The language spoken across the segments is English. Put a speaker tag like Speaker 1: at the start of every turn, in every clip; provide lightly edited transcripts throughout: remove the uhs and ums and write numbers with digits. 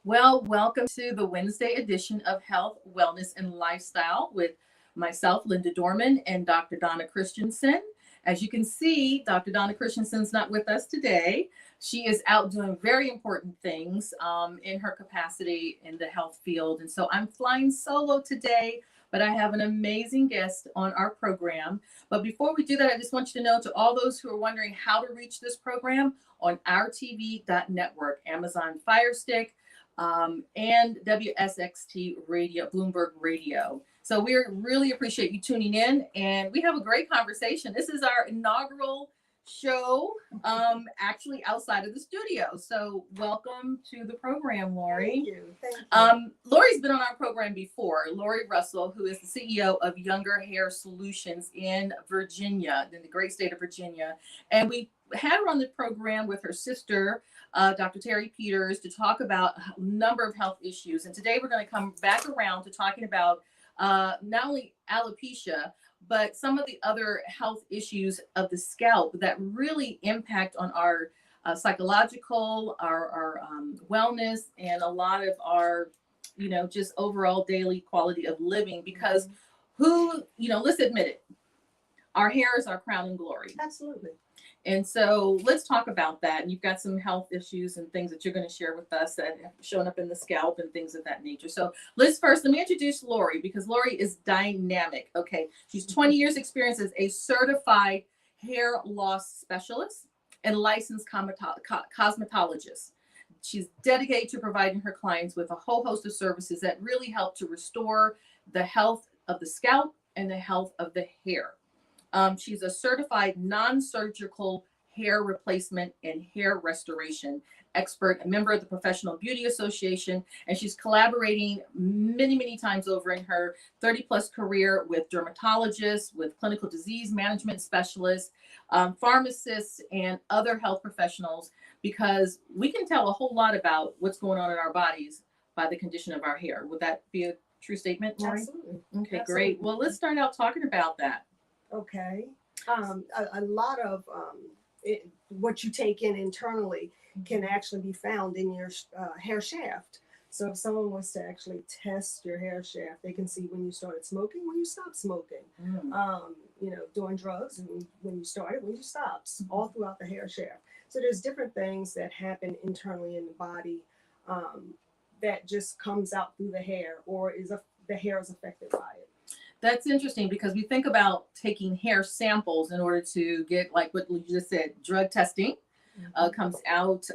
Speaker 1: Well, welcome to the Wednesday edition of Health, Wellness, and Lifestyle with myself, Linda Dorman, and Dr. Donna Christensen. As you can see, Dr. Donna Christensen's not with us today. She is out doing very important things in her capacity in the health field. And so I'm flying solo today, but I have an amazing guest on our program. But before we do that, I just want you to know, to all those who are wondering how to reach this program, on OurTV.network, Amazon Fire Stick, and WSXT Radio, Bloomberg Radio. So we really appreciate you tuning in, and we have a great conversation. This is our inaugural show, actually outside of the studio. So welcome to the program, Lori.
Speaker 2: Thank you. Thank you.
Speaker 1: Lori's been on our program before. Lori Russell, who is the CEO of Younger Hair Solutions in Virginia, in the great state of Virginia. And we had her on the program with her sister, Dr. Terry Peters, to talk about a number of health issues. And today we're going to come back around to talking about not only alopecia, but some of the other health issues of the scalp that really impact on our psychological, our wellness, and a lot of our, just overall daily quality of living. Because let's admit it, our hair is our crown and glory.
Speaker 2: Absolutely.
Speaker 1: And so let's talk about that. And you've got some health issues and things that you're going to share with us that have shown up in the scalp and things of that nature. So let me introduce Lori, because Lori is dynamic. Okay. She's 20 years experience as a certified hair loss specialist and licensed cosmetologist. She's dedicated to providing her clients with a whole host of services that really help to restore the health of the scalp and the health of the hair. She's a certified non-surgical hair replacement and hair restoration expert, a member of the Professional Beauty Association, and she's collaborating many, many times over in her 30-plus career with dermatologists, with clinical disease management specialists, pharmacists, and other health professionals, because we can tell a whole lot about what's going on in our bodies by the condition of our hair. Would that be a true statement, Lori?
Speaker 2: Absolutely.
Speaker 1: Okay,
Speaker 2: Absolutely.
Speaker 1: great. Well, let's start out talking about that.
Speaker 2: Okay. A lot of what you take in internally can actually be found in your hair shaft. So if someone was to actually test your hair shaft, they can see when you started smoking, when you stopped smoking, doing drugs, and when you started, when you stopped, all throughout the hair shaft. So there's different things that happen internally in the body that just comes out through the hair, or the hair is affected by it.
Speaker 1: That's interesting, because we think about taking hair samples in order to get, like what you just said, drug testing comes out.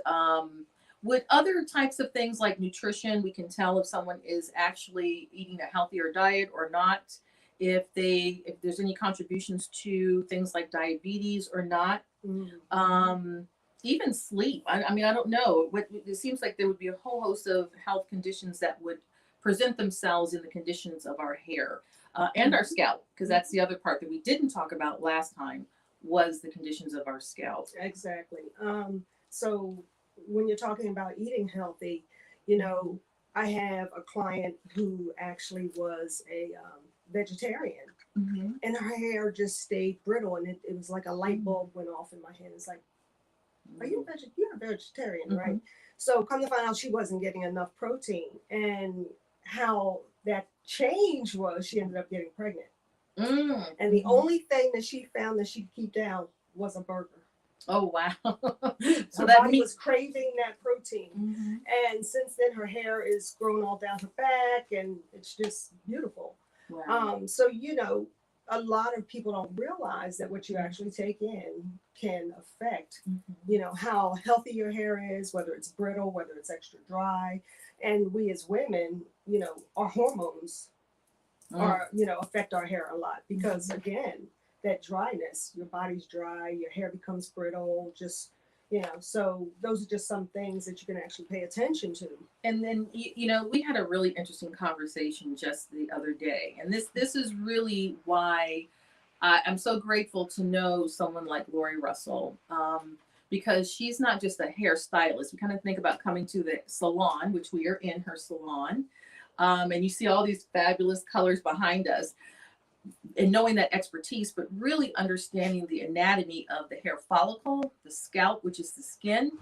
Speaker 1: With other types of things like nutrition, we can tell if someone is actually eating a healthier diet or not, if there's any contributions to things like diabetes or not. Even sleep. I don't know. It seems like there would be a whole host of health conditions that would present themselves in the conditions of our hair. And our scalp, because that's the other part that we didn't talk about last time, was the conditions of our scalp.
Speaker 2: Exactly. So when you're talking about eating healthy, I have a client who actually was a vegetarian, and her hair just stayed brittle, and it was like a light bulb went off in my head. It's like, you're a vegetarian, right? So come to find out, she wasn't getting enough protein, and how that change was, she ended up getting pregnant. And the only thing that she found that she could keep down was a burger.
Speaker 1: Oh, wow.
Speaker 2: So that body was craving that protein. And since then, her hair is grown all down her back, and it's just beautiful.
Speaker 1: Wow.
Speaker 2: So, a lot of people don't realize that what you actually take in can affect, how healthy your hair is, whether it's brittle, whether it's extra dry. And we as women, our hormones affect our hair a lot, because again, that dryness, your body's dry, your hair becomes brittle, so those are just some things that you can actually pay attention to.
Speaker 1: And then, we had a really interesting conversation just the other day, and this is really why I'm so grateful to know someone like Lori Russell, because she's not just a hairstylist. We kind of think about coming to the salon, which we are in her salon, and you see all these fabulous colors behind us, and knowing that expertise, but really understanding the anatomy of the hair follicle, the scalp, which is the skin,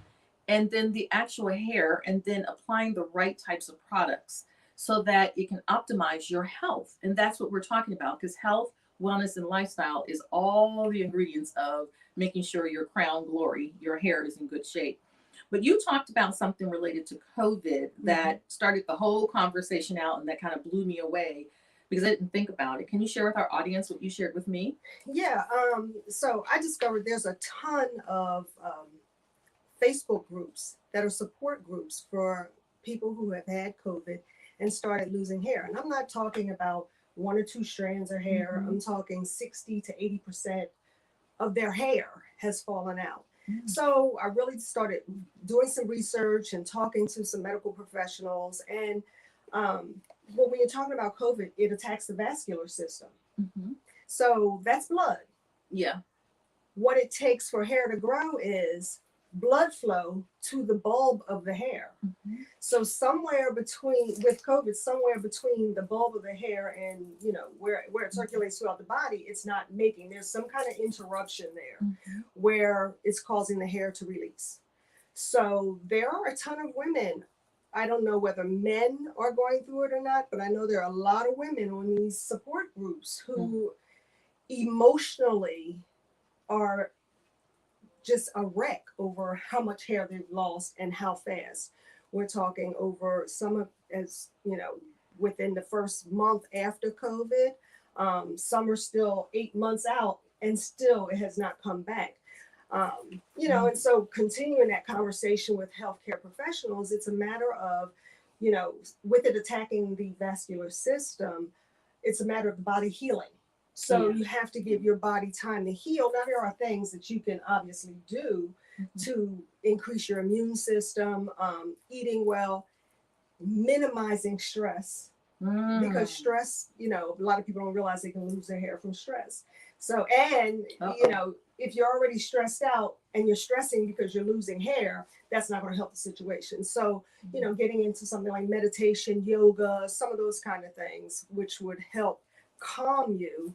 Speaker 1: and then the actual hair, and then applying the right types of products so that it can optimize your health. And that's what we're talking about, because health, wellness, and lifestyle is all the ingredients of making sure your crown glory, your hair is in good shape. But you talked about something related to COVID that started the whole conversation out, and that kind of blew me away because I didn't think about it. Can you share with our audience what you shared with me?
Speaker 2: Yeah. So I discovered there's a ton of Facebook groups that are support groups for people who have had COVID and started losing hair. And I'm not talking about one or two strands of hair. I'm talking 60 to 80% of their hair has fallen out. So I really started doing some research and talking to some medical professionals. And well, when you're talking about COVID, it attacks the vascular system. So that's blood.
Speaker 1: Yeah.
Speaker 2: What it takes for hair to grow is blood flow to the bulb of the hair. So somewhere between, with COVID, somewhere between the bulb of the hair and, you know, where it circulates throughout the body, it's not making, there's some kind of interruption there where it's causing the hair to release. So there are a ton of women. I don't know whether men are going through it or not, but I know there are a lot of women on these support groups who emotionally are just a wreck over how much hair they've lost and how fast. We're talking over some of, as you know, within the first month after COVID. Some are still 8 months out and still it has not come back. You know, and so continuing that conversation with healthcare professionals, it's a matter of, you know, with it attacking the vascular system, it's a matter of the body healing. So you have to give your body time to heal. Now, there are things that you can obviously do to increase your immune system, eating well, minimizing stress. Because stress, you know, a lot of people don't realize they can lose their hair from stress. So, and, you know, if you're already stressed out and you're stressing because you're losing hair, that's not going to help the situation. So, you know, getting into something like meditation, yoga, some of those kind of things, which would help calm you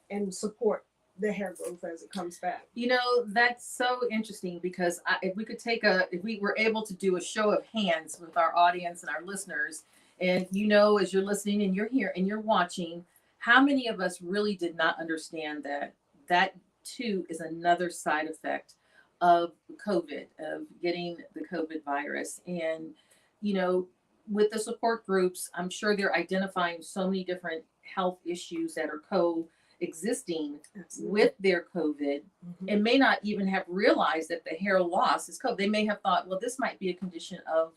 Speaker 2: and support the hair growth as it comes back.
Speaker 1: You know, that's so interesting because if we could if we were able to do a show of hands with our audience and our listeners, and you know, as you're listening and you're here and you're watching, how many of us really did not understand that that too is another side effect of COVID, of getting the COVID virus. And, you know, with the support groups, I'm sure they're identifying so many different health issues that are coexisting with their COVID and may not even have realized that the hair loss is COVID. They may have thought, well, this might be a condition of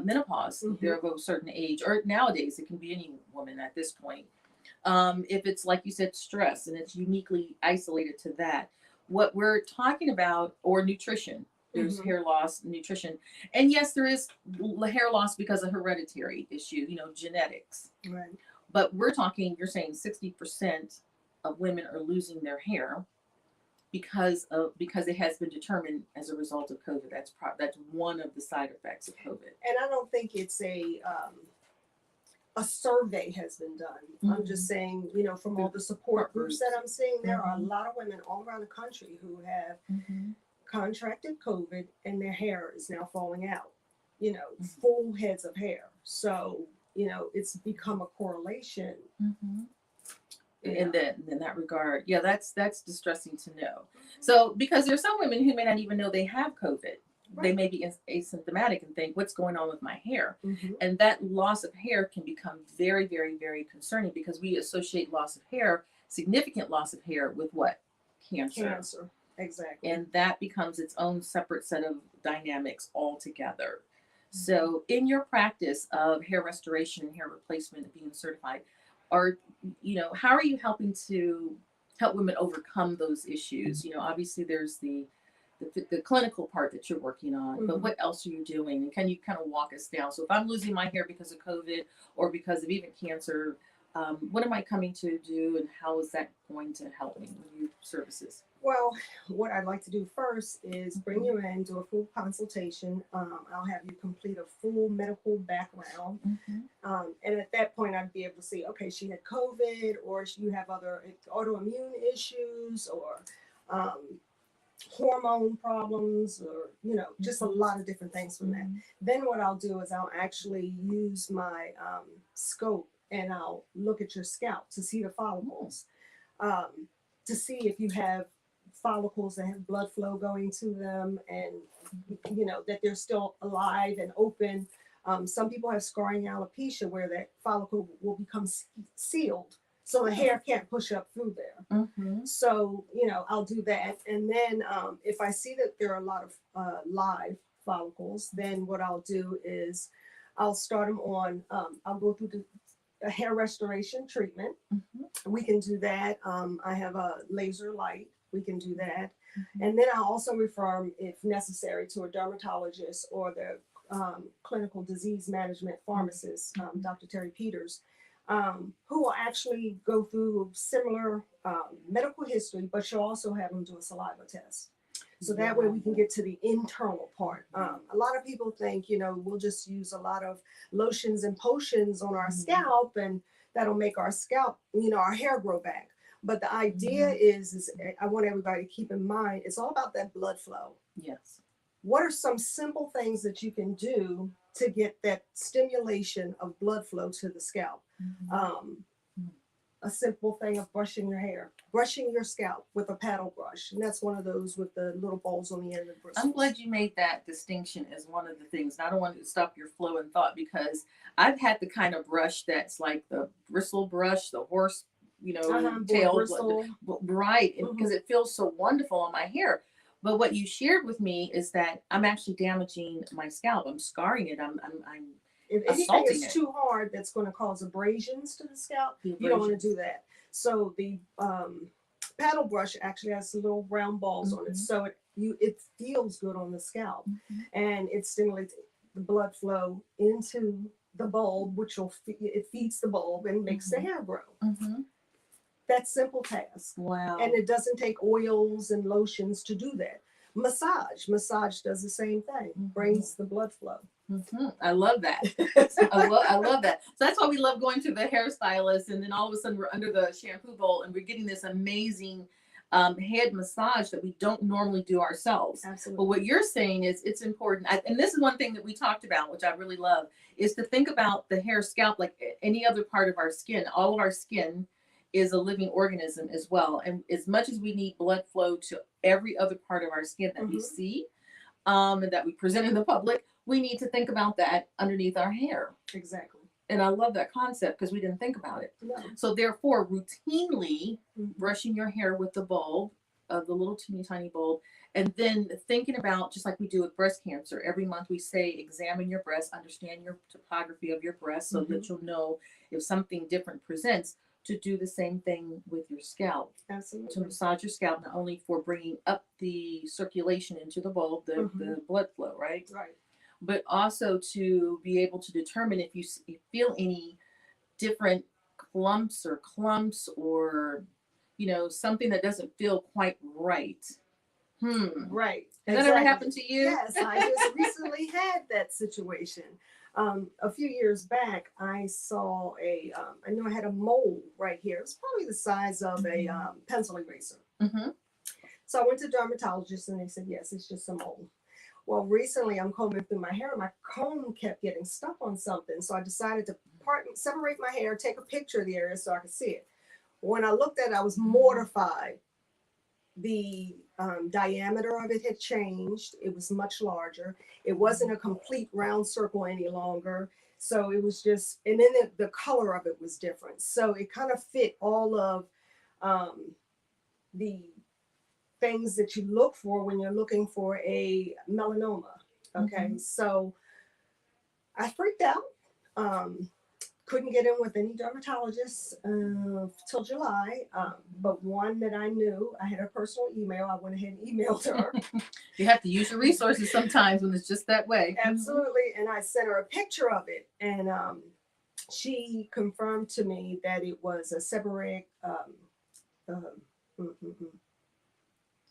Speaker 1: menopause. They're of a certain age, or nowadays it can be any woman at this point. If it's like you said, stress, and it's uniquely isolated to that. What we're talking about, or nutrition, there's hair loss, nutrition, and yes, there is hair loss because of hereditary issue, you know, genetics.
Speaker 2: Right.
Speaker 1: But we're talking, you're saying 60% of women are losing their hair because it has been determined as a result of COVID. That's one of the side effects of COVID.
Speaker 2: And I don't think it's a survey has been done. I'm just saying, you know, from all the support groups that I'm seeing, there are a lot of women all around the country who have contracted COVID and their hair is now falling out, you know, full heads of hair. So, you know, it's become a correlation.
Speaker 1: In that regard. Yeah, that's distressing to know. So, because there's some women who may not even know they have COVID. Right. They may be asymptomatic and think, what's going on with my hair? And that loss of hair can become very, very, very concerning because we associate loss of hair, significant loss of hair, with what? Cancer.
Speaker 2: Exactly.
Speaker 1: And that becomes its own separate set of dynamics altogether. So in your practice of hair restoration and hair replacement, being certified, you know, how are you helping to help women overcome those issues? You know, obviously there's the clinical part that you're working on, but what else are you doing? And can you kind of walk us down? So if I'm losing my hair because of COVID or because of even cancer, what am I coming to do, and how is that going to help me with your services?
Speaker 2: Well, what I'd like to do first is bring you in, do a full consultation. I'll have you complete a full medical background. And at that point, I'd be able to see, okay, she had COVID, or you have other autoimmune issues, or hormone problems, or just a lot of different things from that. Then what I'll do is I'll actually use my scope, and I'll look at your scalp to see the follicles, to see if you have follicles that have blood flow going to them, and that they're still alive and open. Some people have scarring alopecia where that follicle will become sealed, so the hair can't push up through there.
Speaker 1: Mm-hmm.
Speaker 2: So, I'll do that. And then if I see that there are a lot of live follicles, then what I'll do is I'll start them on, I'll go through a hair restoration treatment.
Speaker 1: Mm-hmm.
Speaker 2: We can do that. I have a laser light. We can do that.
Speaker 1: Mm-hmm.
Speaker 2: And then I'll also refer them, if necessary, to a dermatologist or the clinical disease management pharmacist, Dr. Terry Peters, who will actually go through similar medical history, but she'll also have them do a saliva test. So that way we can get to the internal part. A lot of people think, we'll just use a lot of lotions and potions on our scalp, and that'll make our scalp, our hair grow back. But the idea is I want everybody to keep in mind, it's all about that blood flow.
Speaker 1: Yes.
Speaker 2: What are some simple things that you can do to get that stimulation of blood flow to the scalp? A simple thing of brushing your hair, brushing your scalp with a paddle brush. And that's one of those with the little balls on the end of the bristles.
Speaker 1: I'm glad you made that distinction as one of the things. And I don't want to stop your flow and thought, because I've had the kind of brush that's like the bristle brush, the horse, tail,
Speaker 2: bristle.
Speaker 1: Right. Because it feels so wonderful on my hair. But what you shared with me is that I'm actually damaging my scalp. I'm scarring it. I'm
Speaker 2: if anything
Speaker 1: assaulting
Speaker 2: is
Speaker 1: it.
Speaker 2: too hard, that's going to cause abrasions to the scalp. You don't want to do that. So the paddle brush actually has some little round balls on it, so it feels good on the scalp, and it stimulates the blood flow into the bulb, which it feeds the bulb and makes the hair grow. That simple task.
Speaker 1: Wow.
Speaker 2: And it doesn't take oils and lotions to do that. Massage does the same thing, brings the blood flow.
Speaker 1: I love that. I love that. So that's why we love going to the hairstylist, and then all of a sudden we're under the shampoo bowl and we're getting this amazing head massage that we don't normally do ourselves.
Speaker 2: Absolutely.
Speaker 1: But what you're saying is it's important. And this is one thing that we talked about, which I really love, is to think about the hair scalp like any other part of our skin. All of our skin is a living organism as well. And as much as we need blood flow to every other part of our skin that we see, and that we present in the public, we need to think about that underneath our hair.
Speaker 2: Exactly.
Speaker 1: And I love that concept because we didn't think about it.
Speaker 2: No.
Speaker 1: So therefore, routinely brushing your hair with the bulb, the little teeny tiny bulb, and then thinking about, just like we do with breast cancer, every month we say, examine your breast, understand your topography of your breast so that you'll know if something different presents, to do the same thing with your scalp.
Speaker 2: Absolutely.
Speaker 1: To massage your scalp, not only for bringing up the circulation into the bulb, the blood flow, right?
Speaker 2: Right.
Speaker 1: But also to be able to determine if you feel any different clumps or, something that doesn't feel quite right.
Speaker 2: Right.
Speaker 1: Has that ever happened to you?
Speaker 2: Yes, I just recently had that situation. A few years back, I saw I know I had a mole right here. It was probably the size of a pencil eraser. So I went to a dermatologist and they said, yes, it's just a mole. Well, recently I'm combing through my hair and my comb kept getting stuck on something. So I decided to separate my hair, take a picture of the area so I could see it. When I looked at it, I was mortified. The diameter of it had changed. It was much larger. It wasn't a complete round circle any longer. So it was just, and then the color of it was different. So it kind of fit all of the things that you look for when you're looking for a melanoma. Okay. So I freaked out. Couldn't get in with any dermatologists till July, but one that I knew, I had her personal email. I went ahead and emailed her.
Speaker 1: You have to use your resources sometimes when it's just that way.
Speaker 2: Absolutely. And I sent her a picture of it, and she confirmed to me that it was a seborrheic.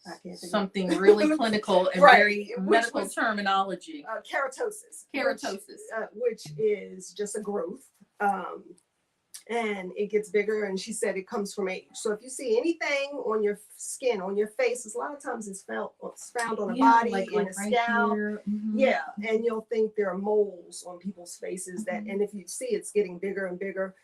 Speaker 2: I can't think
Speaker 1: something really clinical and
Speaker 2: Right.
Speaker 1: very
Speaker 2: Which
Speaker 1: medical
Speaker 2: was,
Speaker 1: terminology.
Speaker 2: Keratosis.
Speaker 1: Keratosis.
Speaker 2: Which is just a growth. and it gets bigger. And she said it comes from age. So if you see anything on your skin, on your face, a lot of times it's found on the body, in the
Speaker 1: right
Speaker 2: scalp.
Speaker 1: here.
Speaker 2: Yeah, and you'll think there are moles on people's faces that,
Speaker 1: Mhm.
Speaker 2: and if you see it's getting bigger and bigger,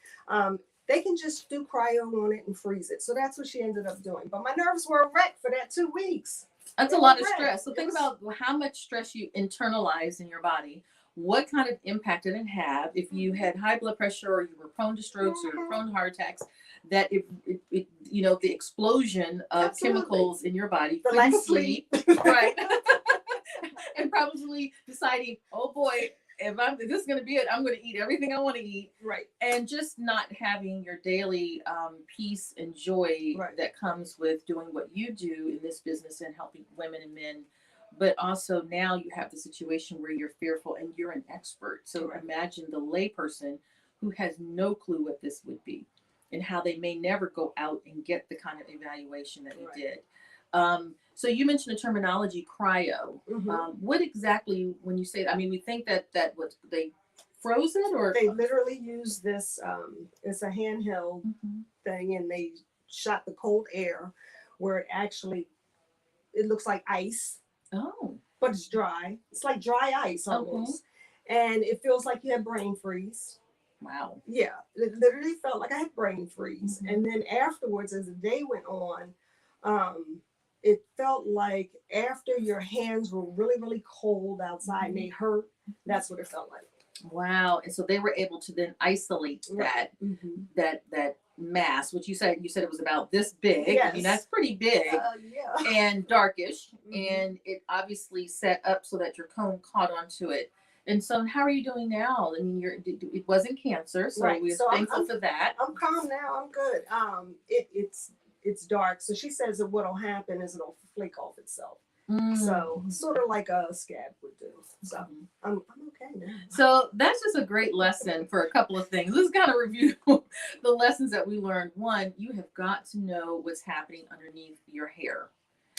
Speaker 2: they can just do cryo on it and freeze it. So that's what she ended up doing. But my nerves were a wreck for that 2 weeks.
Speaker 1: That's
Speaker 2: They
Speaker 1: a
Speaker 2: were
Speaker 1: lot of
Speaker 2: wrecked.
Speaker 1: stress. So
Speaker 2: It
Speaker 1: think
Speaker 2: was
Speaker 1: about how much stress you internalize in your body. What kind of impact did it have if you had high blood pressure or you were prone to strokes or you were prone to heart attacks? That the explosion of
Speaker 2: absolutely
Speaker 1: chemicals in your body,
Speaker 2: the lack of sleep.
Speaker 1: right? And probably deciding, oh boy, if this is going to be it, I'm going to eat everything I want to eat,
Speaker 2: Right.
Speaker 1: and just not having your daily peace and joy
Speaker 2: Right.
Speaker 1: that comes with doing what you do in this business and helping women and men. But also now you have the situation where you're fearful and you're an expert. So
Speaker 2: Right.
Speaker 1: imagine the layperson who has no clue what this would be and how they may never go out and get the kind of evaluation that you
Speaker 2: Right.
Speaker 1: did. So you mentioned the terminology cryo. What exactly, when you say that, I mean, we think that what they froze it, or
Speaker 2: They literally use this, it's a handheld
Speaker 1: Mhm.
Speaker 2: thing, and they shot the cold air where it looks like ice,
Speaker 1: Oh,
Speaker 2: but it's dry. It's like dry ice almost. And it feels like you have brain freeze.
Speaker 1: wow.
Speaker 2: Yeah, it literally felt like I had brain freeze.
Speaker 1: Mhm.
Speaker 2: And then afterwards, as the day went on, it felt like after your hands were really, really cold outside and they hurt, that's what it felt like.
Speaker 1: Wow. And so they were able to then isolate
Speaker 2: Right.
Speaker 1: that mass, which you said it was about this big. I mean,
Speaker 2: Yes.
Speaker 1: that's pretty big.
Speaker 2: Yeah.
Speaker 1: And darkish,
Speaker 2: Mhm.
Speaker 1: and it obviously set up so that your cone caught onto it. And so, how are you doing now? I mean, it wasn't cancer, so
Speaker 2: Right.
Speaker 1: we're
Speaker 2: So
Speaker 1: thankful for that.
Speaker 2: I'm calm now. I'm good. It's dark. So she says that what'll happen is it'll flake off itself. So sort of like a scab would do. So I'm okay now.
Speaker 1: So that's just a great lesson for a couple of things. Let's kind of review the lessons that we learned. One, you have got to know what's happening underneath your hair.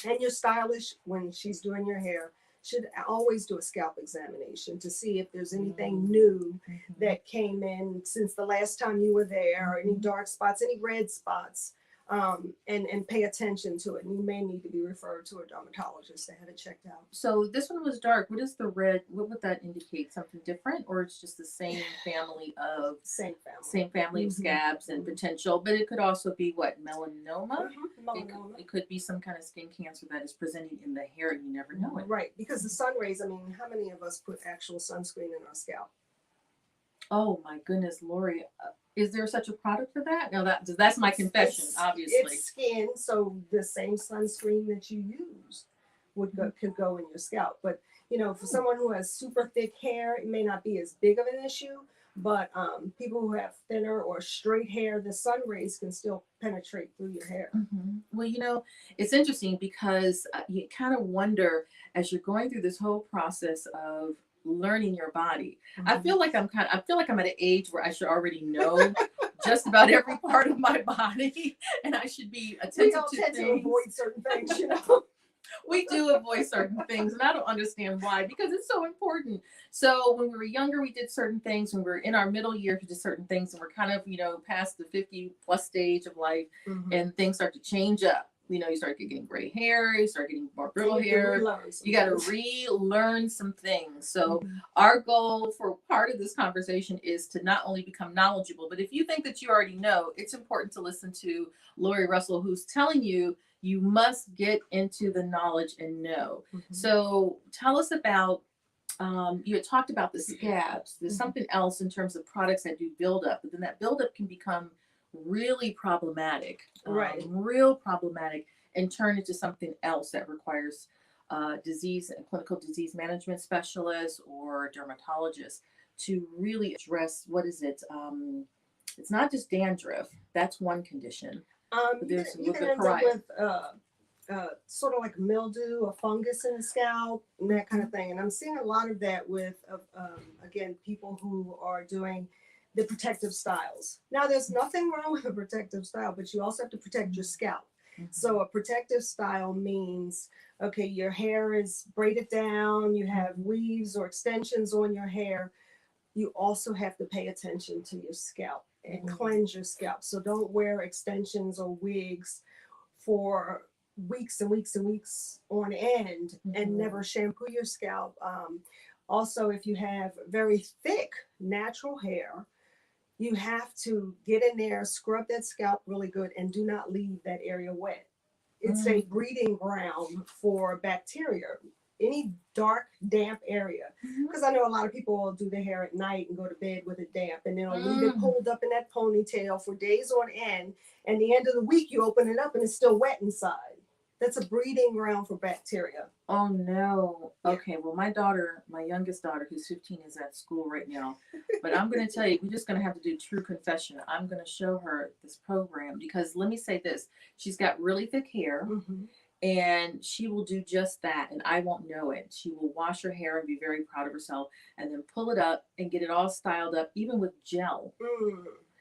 Speaker 2: And your stylish, when she's doing your hair, should always do a scalp examination to see if there's anything new that came in since the last time you were there, or any dark spots, any red spots, and pay attention to it. And you may need to be referred to a dermatologist to have it checked out.
Speaker 1: So this one was dark. What is the red? What would that indicate? Something different, or it's just the same family of scabs and potential? But it could also be what, melanoma?
Speaker 2: Melanoma.
Speaker 1: It could be some kind of skin cancer that is presenting in the hair. You never know it.
Speaker 2: Right, because the sun rays. I mean, how many of us put actual sunscreen in our scalp?
Speaker 1: Oh my goodness, Lori. Is there such a product for that? No, that's my confession, obviously.
Speaker 2: It's skin, so the same sunscreen that you use could go in your scalp. But for someone who has super thick hair, it may not be as big of an issue. But people who have thinner or straight hair, the sun rays can still penetrate through your hair.
Speaker 1: Well, it's interesting because you kind of wonder as you're going through this whole process of learning your body. I feel like I'm at an age where I should already know just about every part of my body, and I should be attentive to things.
Speaker 2: To avoid certain things,
Speaker 1: We do avoid certain things, and I don't understand why, because it's so important. So when we were younger, we did certain things. When we were in our middle years, we did certain things, and we're kind of past the 50 plus stage of life, and things start to change up. You start getting gray hair, you start getting more brittle hair. You got to relearn some things. So our goal for part of this conversation is to not only become knowledgeable, but if you think that you already know, it's important to listen to Lori Russell, who's telling you must get into the knowledge and know. So tell us about, you had talked about the scabs. There's something else in terms of products that do build up, but then that buildup can become really problematic, real problematic, and turn into something else that requires clinical disease management specialists or dermatologists to really address, what is it? It's not just dandruff. That's one condition.
Speaker 2: You can end up with sort of like mildew, a fungus in the scalp, and that kind of thing. And I'm seeing a lot of that with, again, people who are doing the protective styles. Now, there's nothing wrong with a protective style, but you also have to protect your scalp. So a protective style means, okay, your hair is braided down, you have weaves or extensions on your hair. You also have to pay attention to your scalp. and cleanse your scalp. So don't wear extensions or wigs for weeks and weeks and weeks on end and never shampoo your scalp. Also, if you have very thick natural hair, you have to get in there, scrub that scalp really good, and do not leave that area wet. It's a breeding ground for bacteria. Any dark, damp area. Because I know a lot of people will do their hair at night and go to bed with it damp, and they'll leave it pulled up in that ponytail for days on end. And the end of the week, you open it up and it's still wet inside. That's a breeding ground for bacteria.
Speaker 1: Oh no. Okay. Well, my daughter, my youngest daughter, who's 15, is at school right now. But I'm going to tell you, we're just going to have to do true confession. I'm going to show her this program because let me say this. She's got really thick hair and she will do just that. And I won't know it. She will wash her hair and be very proud of herself and then pull it up and get it all styled up, even with gel.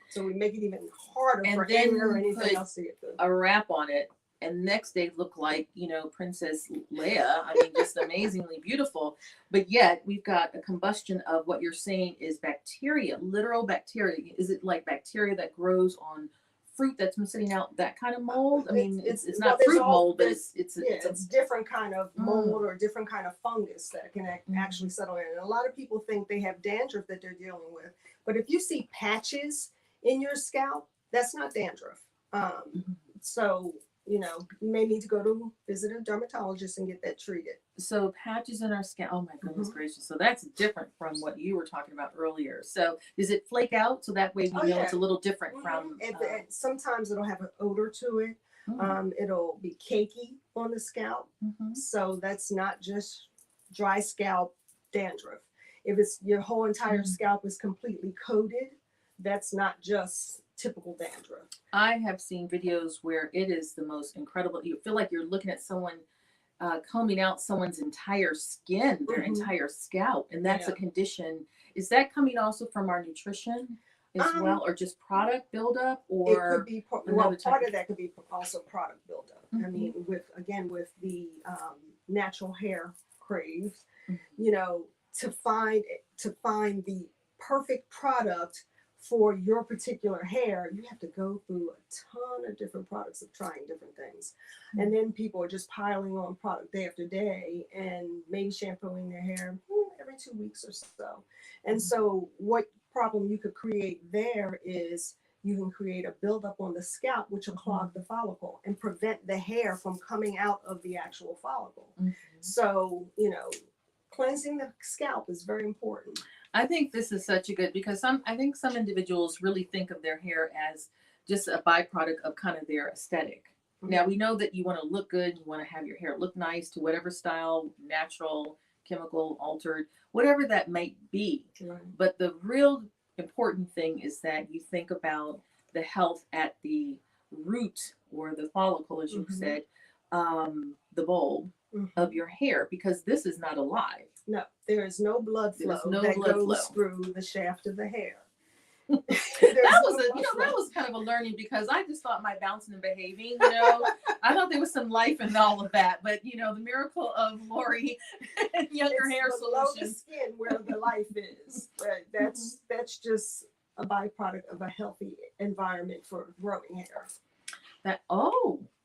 Speaker 2: So we make it even harder
Speaker 1: and
Speaker 2: for
Speaker 1: then
Speaker 2: hair or anything
Speaker 1: put
Speaker 2: else to get through.
Speaker 1: A wrap on it. And next day look like, you know, Princess Leia. I mean, just amazingly beautiful. But yet we've got a combustion of what you're saying is bacteria, literal bacteria. Is it like bacteria that grows on fruit that's been sitting out, that kind of mold? I mean, it's not fruit mold, but it's
Speaker 2: different kind of mold or different kind of fungus that can actually settle in. And a lot of people think they have dandruff that they're dealing with. But if you see patches in your scalp, that's not dandruff. So, you know, you may need to go to visit a dermatologist and get that treated. So
Speaker 1: patches in our scalp. Oh my goodness gracious. So that's different from what you were talking about earlier. So does it flake out? So that way we know it's a little different from.
Speaker 2: And sometimes it'll have an odor to it. It'll be cakey on the scalp. So that's not just dry scalp dandruff. If it's your whole entire scalp is completely coated, that's not just typical dandruff.
Speaker 1: I have seen videos where it is the most incredible. You feel like you're looking at someone combing out someone's entire skin, their entire scalp. And that's a condition. Is that coming also from our nutrition as well, or just product buildup? Or
Speaker 2: it could be part of that could be also product buildup. I mean, with the natural hair craze, you know, to find the perfect product for your particular hair, you have to go through a ton of different products of trying different things. And then people are just piling on product day after day and maybe shampooing their hair every 2 weeks or so. And so what problem you could create there is you can create a buildup on the scalp, which will clog the follicle and prevent the hair from coming out of the actual follicle. So, you know, cleansing the scalp is very important.
Speaker 1: I think this is such a good, because I think some individuals really think of their hair as just a byproduct of kind of their aesthetic. Now we know that you want to look good, you want to have your hair look nice to whatever style, natural, chemical, altered, whatever that might be. But the real important thing is that you think about the health at the root or the follicle, as you said, the bulb of your hair, because this is not alive.
Speaker 2: No, there is no blood flow that goes through the shaft of the hair.
Speaker 1: That was kind of a learning, because I just thought my bouncing and behaving, you know, I thought there was some life in all of that, but you know, the miracle of Lori and Younger Hair Solutions.
Speaker 2: The skin where the life is. That's just a byproduct of a healthy environment for growing hair.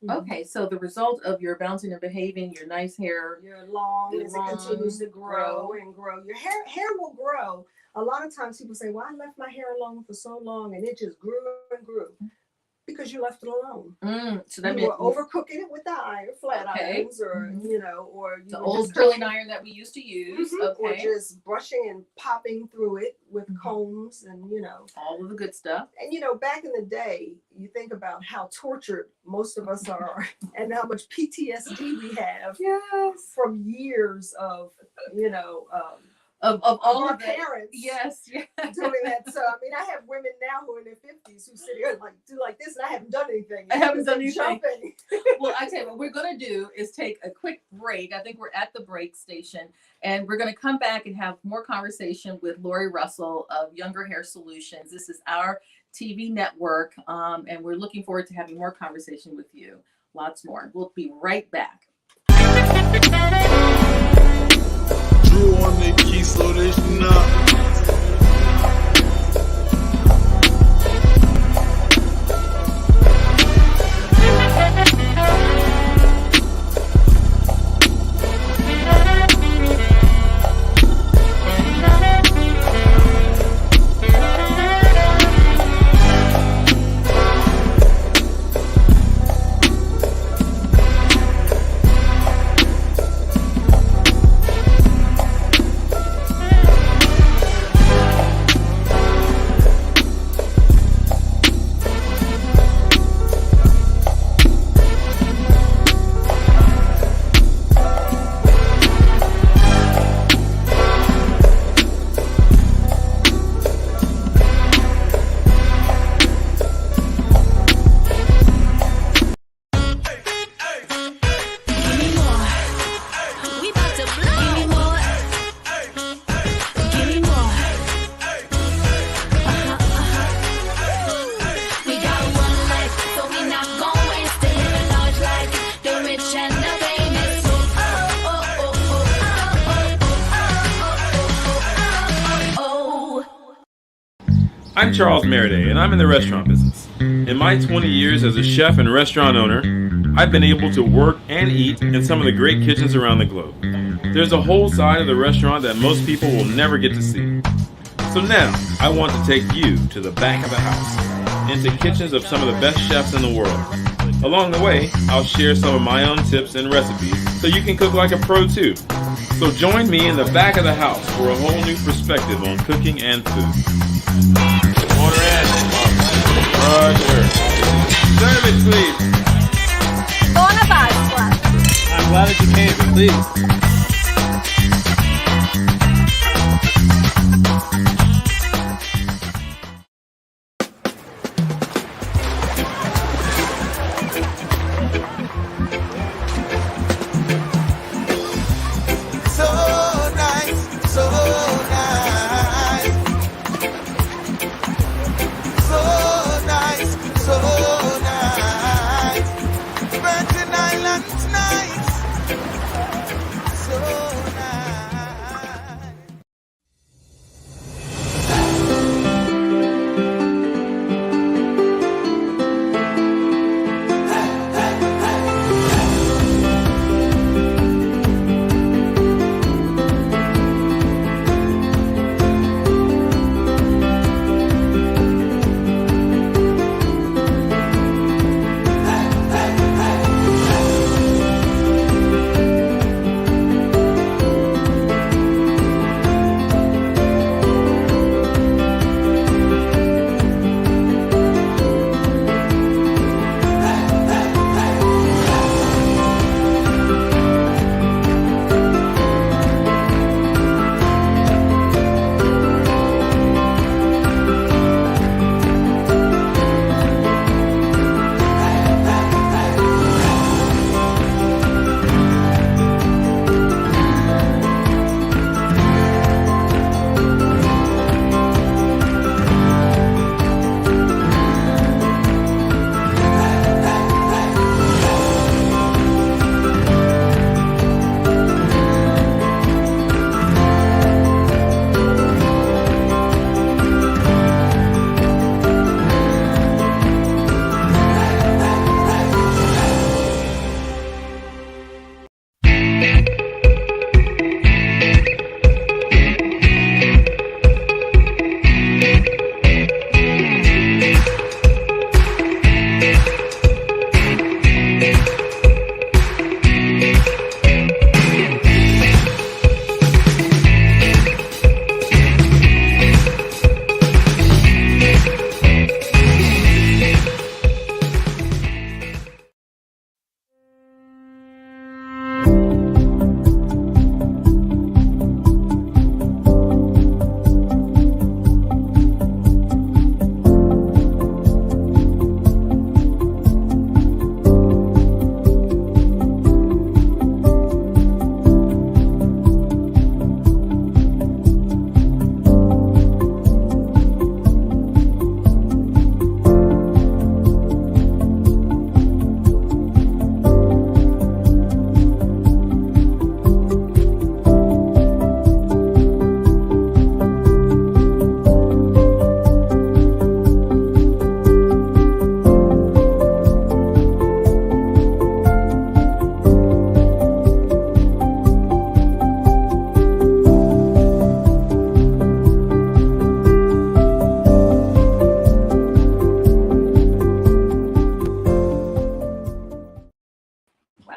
Speaker 1: Okay, so the result of your bouncing and behaving, your nice hair,
Speaker 2: your long as it continues to grow and grow, your hair will grow. A lot of times people say, well, I left my hair alone for so long and it just grew and grew. Because you left it alone.
Speaker 1: So that
Speaker 2: you were overcooking it with the flat irons, or you know, or
Speaker 1: the old curling iron that we used to use,
Speaker 2: or just brushing and popping through it with combs, and you know,
Speaker 1: all of the good stuff.
Speaker 2: And you know, back in the day, you think about how tortured most of us are, and how much PTSD we have from years of, you know.
Speaker 1: Of all
Speaker 2: our
Speaker 1: of
Speaker 2: parents, doing that. So I mean, I have women now who are in their 50s who sit here and do like this, and I haven't done anything.
Speaker 1: I haven't done anything. Well, I tell you what we're gonna do is take a quick break. I think we're at the break station, and we're gonna come back and have more conversation with Lori Russell of Younger Hair Solutions. This is our TV network, and we're looking forward to having more conversation with you. Lots more. We'll be right back.
Speaker 3: On the key, so they should not.
Speaker 4: I'm Charles Meriday, and I'm in the restaurant business. In my 20 years as a chef and restaurant owner, I've been able to work and eat in some of the great kitchens around the globe. There's a whole side of the restaurant that most people will never get to see. So now, I want to take you to the back of the house, into kitchens of some of the best chefs in the world. Along the way, I'll share some of my own tips and recipes so you can cook like a pro too. So join me in the back of the house for a whole new perspective on cooking and food. Order in. Roger. Serve it, please.
Speaker 5: Buona Pasqua.
Speaker 6: I'm glad that you came, please.
Speaker 7: So nice, so nice. So nice, so nice. Virgin Islands nice. So nice.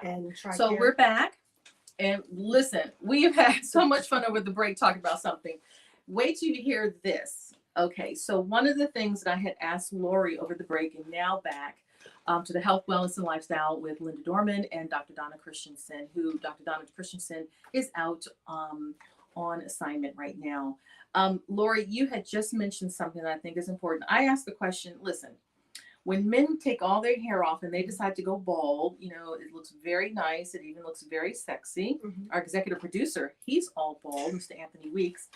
Speaker 2: And try
Speaker 1: So we're back. And listen, we have had so much fun over the break talking about something. Wait till you hear this. Okay, so one of the things that I had asked Lori over the break and now back to the Health, Wellness, and Lifestyle with Linda Dorman and Dr. Donna Christensen, who Dr. Donna Christensen is out on assignment right now. Lori, you had just mentioned something that I think is important. I asked the question, listen, when men take all their hair off and they decide to go bald, you know, it looks very nice. It even looks very sexy.
Speaker 2: Mhm.
Speaker 1: Our executive producer, he's all bald, Mr. Anthony Weeks.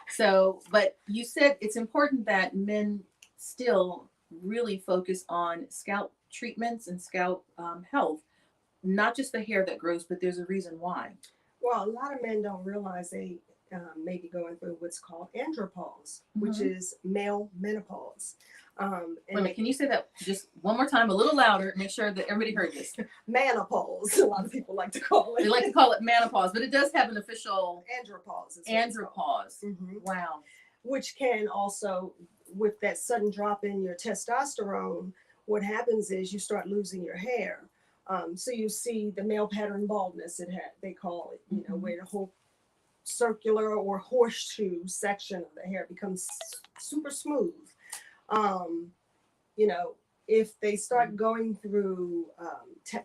Speaker 1: So, but you said it's important that men still really focus on scalp treatments and scalp health, not just the hair that grows, but there's a reason why.
Speaker 2: Well, a lot of men don't realize maybe going through what's called andropause, which is male menopause.
Speaker 1: Wait a minute, can you say that just one more time, a little louder, make sure that everybody heard this.
Speaker 2: Menopause, a lot of people like to call it.
Speaker 1: They like to call it menopause, but it does have an official
Speaker 2: andropause. is what it's called.
Speaker 1: andropause.
Speaker 2: Mhm.
Speaker 1: Wow.
Speaker 2: Which can also, with that sudden drop in your testosterone, what happens is you start losing your hair. So you see the male pattern baldness, they call it, you know, where the whole circular or horseshoe section of the hair becomes super smooth. You know, if they start going through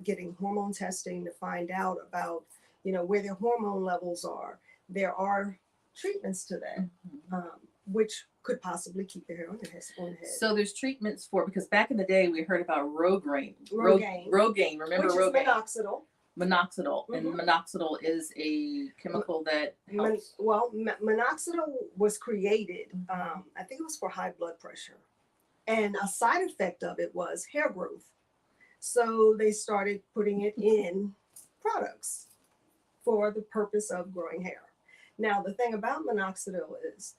Speaker 2: getting hormone testing to find out about, you know, where their hormone levels are, there are treatments to that, which could possibly keep their hair on their head.
Speaker 1: So there's treatments for, because back in the day we heard about Rogaine.
Speaker 2: Rogaine.
Speaker 1: Rogaine, remember
Speaker 2: which
Speaker 1: Rogaine?
Speaker 2: is minoxidil.
Speaker 1: Minoxidil. And minoxidil is a chemical that helps.
Speaker 2: Minoxidil was created, I think it was for high blood pressure. And a side effect of it was hair growth. So they started putting it in products for the purpose of growing hair. Now, the thing about minoxidil is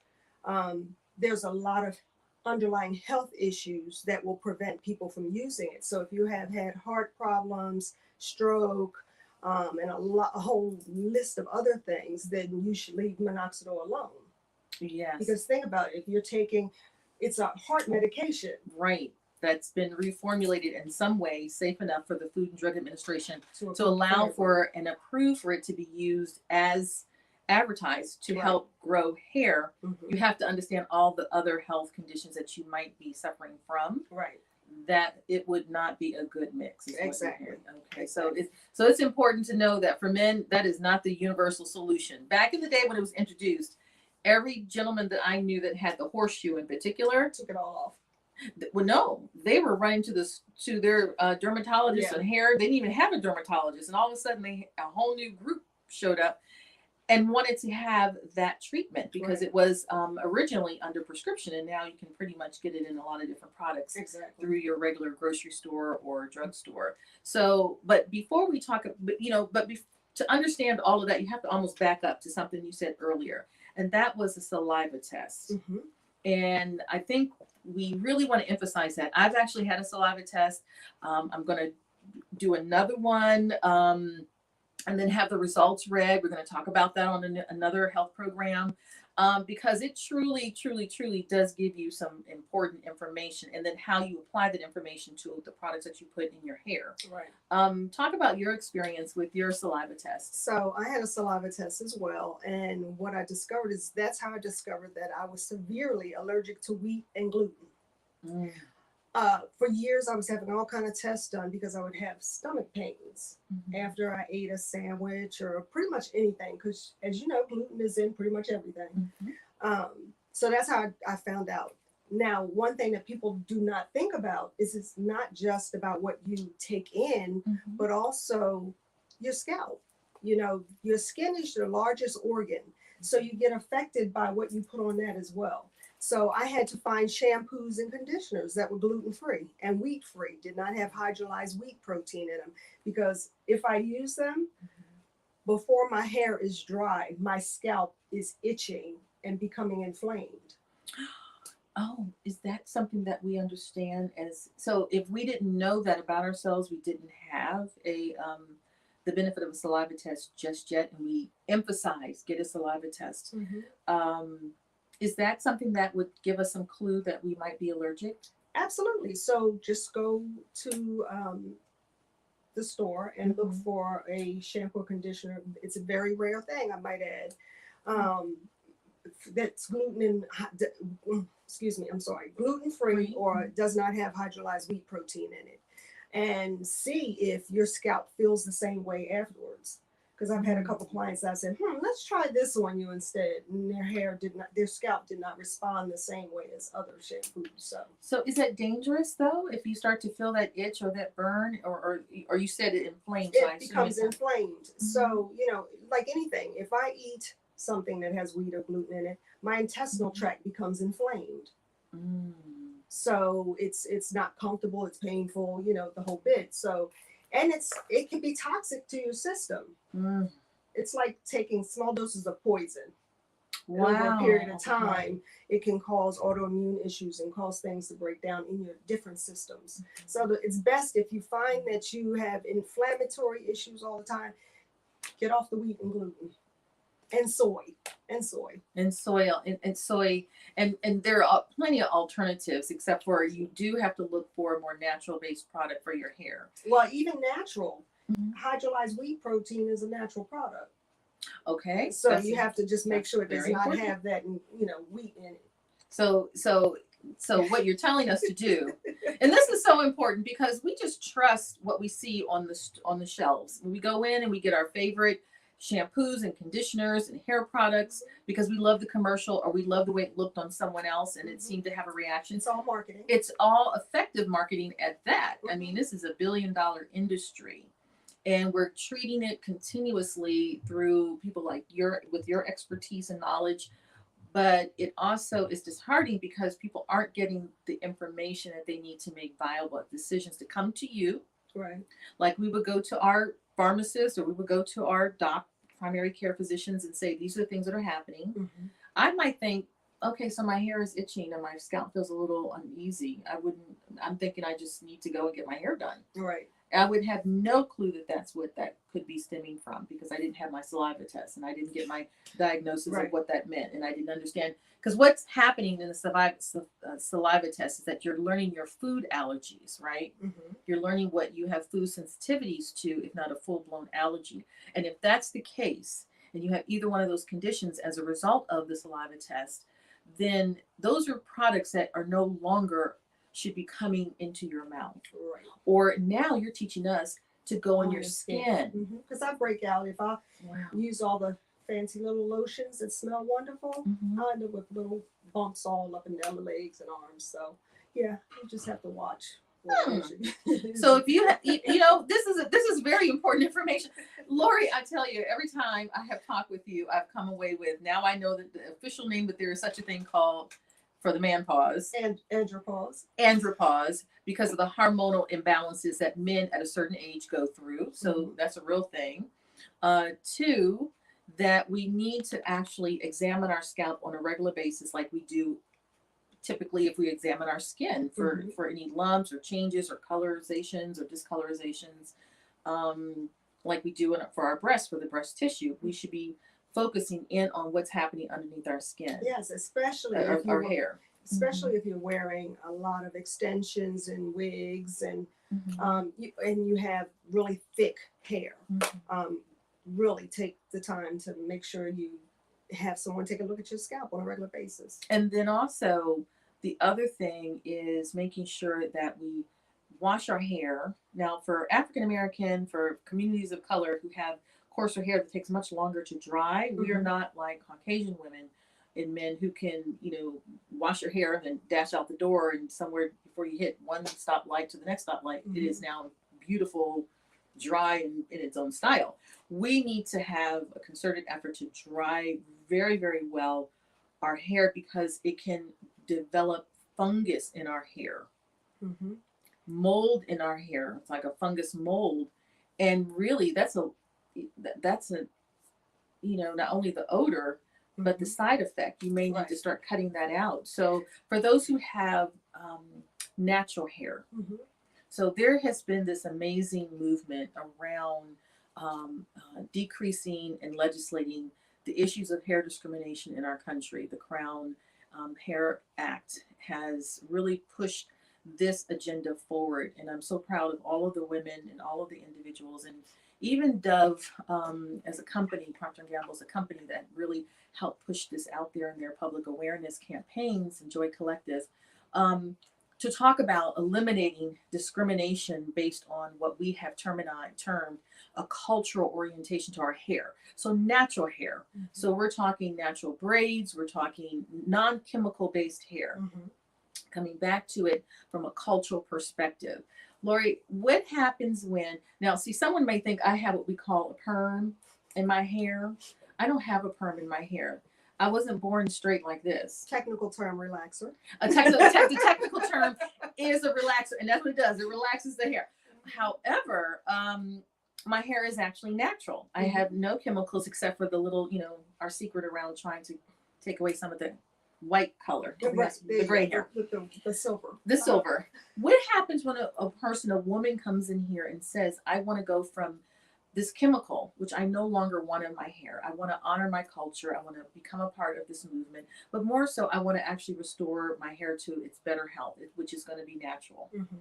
Speaker 2: there's a lot of underlying health issues that will prevent people from using it. So if you have had heart problems, stroke, and a whole list of other things, then you should leave minoxidil alone.
Speaker 1: Yes.
Speaker 2: Because think about it, if you're taking, it's a heart medication.
Speaker 1: Right. That's been reformulated in some way safe enough for the Food and Drug Administration to
Speaker 2: approve
Speaker 1: allow
Speaker 2: hair
Speaker 1: for and approve for it to be used as advertised to help grow hair.
Speaker 2: growth.
Speaker 1: You have to understand all the other health conditions that you might be suffering from,
Speaker 2: Right.
Speaker 1: that it would not be a good mix. is what you're
Speaker 2: Exactly.
Speaker 1: hearing. Okay. So it's important to know that for men, that is not the universal solution. Back in the day when it was introduced, every gentleman that I knew that had the horseshoe in particular,
Speaker 2: Took it all
Speaker 1: well, no, they were running to their dermatologist
Speaker 2: Yeah.
Speaker 1: and hair. They didn't even have a dermatologist, and all of a sudden, a whole new group showed up and wanted to have that treatment because it was originally under prescription, and now you can pretty much get it in a lot of different products
Speaker 2: off. Exactly.
Speaker 1: through your regular grocery store or drugstore. So, but before we talk, to understand all of that, you have to almost back up to something you said earlier, and that was a saliva test.
Speaker 2: Mhm.
Speaker 1: And I think we really want to emphasize that. I've actually had a saliva test. I'm going to do another one and then have the results read. We're going to talk about that on another health program because it truly, truly, truly does give you some important information, and then how you apply that information to the products that you put in your hair.
Speaker 2: Right.
Speaker 1: Talk about your experience with your saliva test.
Speaker 2: So I had a saliva test as well. And what I discovered is that's how I discovered that I was severely allergic to wheat and gluten. For years, I was having all kind of tests done because I would have stomach pains after I ate a sandwich or pretty much anything. Because as you know, gluten is in pretty much everything. So that's how I found out. Now, one thing that people do not think about is it's not just about what you take in, but also your scalp. You know, your skin is your largest organ. So you get affected by what you put on that as well. So I had to find shampoos and conditioners that were gluten-free and wheat-free, did not have hydrolyzed wheat protein in them. Because if I use them before my hair is dry, my scalp is itching and becoming inflamed.
Speaker 1: Oh, is that something that we understand as, so if we didn't know that about ourselves, we didn't have the benefit of a saliva test just yet, and we emphasize get a saliva test. Is that something that would give us some clue that we might be allergic?
Speaker 2: Absolutely. So just go to the store and look for a shampoo or conditioner. It's a very rare thing, I might add. That's gluten gluten-free or does not have hydrolyzed wheat protein in it. And see if your scalp feels the same way afterwards. Because I've had a couple clients that I said, let's try this on you instead. And their scalp did not respond the same way as other shampoos.
Speaker 1: So is that dangerous though? If you start to feel that itch or that burn, or you said it inflames?
Speaker 2: It becomes inflamed. So, you know, like anything, if I eat something that has wheat or gluten in it, my intestinal tract becomes inflamed. So it's not comfortable, it's painful, you know, the whole bit. So, and it can be toxic to your system. It's like taking small doses of poison. over a period of
Speaker 1: Okay.
Speaker 2: time, it can cause autoimmune issues and cause things to break down in your different systems. So it's best if you find that you have inflammatory issues all the time, get off the wheat and gluten and soy.
Speaker 1: And soy and there are plenty of alternatives, except for you do have to look for a more natural based product for your hair.
Speaker 2: Well, even natural,
Speaker 1: Mhm.
Speaker 2: hydrolyzed wheat protein is a natural product.
Speaker 1: Okay.
Speaker 2: So
Speaker 1: That's-
Speaker 2: you have to just make
Speaker 1: that's
Speaker 2: sure it does
Speaker 1: very
Speaker 2: not
Speaker 1: important.
Speaker 2: have that, wheat in it.
Speaker 1: So what you're telling us to do, and this is so important because we just trust what we see on the shelves. When we go in and we get our favorite shampoos and conditioners and hair products because we love the commercial or we love the way it looked on someone else and it seemed to have a reaction.
Speaker 2: It's all marketing.
Speaker 1: It's all effective marketing at that. I mean, this is a $1 billion industry. And we're treating it continuously through people like with your expertise and knowledge. But it also is disheartening because people aren't getting the information that they need to make viable decisions to come to you.
Speaker 2: Right.
Speaker 1: Like we would go to our pharmacist or we would go to our primary care physicians and say, these are the things that are happening.
Speaker 2: Mm-hmm.
Speaker 1: I might think, okay, so my hair is itching and my scalp feels a little uneasy. I'm thinking I just need to go and get my hair done.
Speaker 2: Right.
Speaker 1: I would have no clue that that's what that could be stemming from because I didn't have my saliva test and I didn't get my diagnosis
Speaker 2: Right.
Speaker 1: of what that meant. And I didn't understand because what's happening in the saliva test is that you're learning your food allergies, right?
Speaker 2: Mm-hmm.
Speaker 1: You're learning what you have food sensitivities to, if not a full-blown allergy. And if that's the case, and you have either one of those conditions as a result of the saliva test, then those are products that are no longer should be coming into your mouth.
Speaker 2: Right.
Speaker 1: Or now you're teaching us to go on your skin.
Speaker 2: Because I break out if I
Speaker 1: Wow.
Speaker 2: use all the fancy little lotions that smell wonderful.
Speaker 1: Mhm.
Speaker 2: I end up with little bumps all up and down the legs and arms. So yeah, you just have to watch.
Speaker 1: So if you this is very important information. Lori, I tell you, every time I have talked with you, I've come away with, now I know that the official name, but there is such a thing called, for the man pause,
Speaker 2: and andropause.
Speaker 1: andropause, because of the hormonal imbalances that men at a certain age go through. So that's a real thing. Two, that we need to actually examine our scalp on a regular basis, like we do typically if we examine our skin for any lumps or changes or colorizations or discolorizations, like we do for our breasts, for the breast tissue. We should be focusing in on what's happening underneath our skin.
Speaker 2: Yes, especially
Speaker 1: our hair.
Speaker 2: Especially if you're wearing a lot of extensions and wigs and
Speaker 1: Mhm.
Speaker 2: you have really thick hair.
Speaker 1: Mhm.
Speaker 2: Really take the time to make sure you have someone take a look at your scalp on a regular basis.
Speaker 1: And then also the other thing is making sure that we wash our hair. Now for African American, for communities of color who have coarser hair that takes much longer to dry, we are not like Caucasian women and men who can, wash your hair and then dash out the door and somewhere before you hit one stoplight to the next stoplight, it is now beautiful, dry in its own style. We need to have a concerted effort to dry very, very well our hair because it can develop fungus in our hair, mold in our hair. It's like a fungus mold. And really that's a not only the odor, but the side effect. You may need to start cutting that out. So for those who have natural hair, so there has been this amazing movement around decreasing and legislating the issues of hair discrimination in our country. The Crown Hair Act has really pushed this agenda forward, and I'm so proud of all of the women and all of the individuals, and even Dove as a company, Procter & Gamble as a company that really helped push this out there in their public awareness campaigns, and Joy Collective, to talk about eliminating discrimination based on what we have termed a cultural orientation to our hair. So natural hair. So we're talking natural braids, we're talking non-chemical based hair. Coming back to it from a cultural perspective. Lori, what happens now see, someone may think I have what we call a perm in my hair. I don't have a perm in my hair. I wasn't born straight like this.
Speaker 2: Technical term, relaxer.
Speaker 1: The technical term is a relaxer, and that's what it does. It relaxes the hair. However, my hair is actually natural. I have no chemicals except for the little, our secret around trying to take away some of the white color,
Speaker 2: Right,
Speaker 1: the gray hair.
Speaker 2: with the silver.
Speaker 1: The silver. What happens when a person, a woman comes in here and says, I want to go from this chemical, which I no longer want in my hair. I want to honor my culture. I want to become a part of this movement. But more so, I want to actually restore my hair to its better health, which is going to be natural.
Speaker 2: Mm-hmm.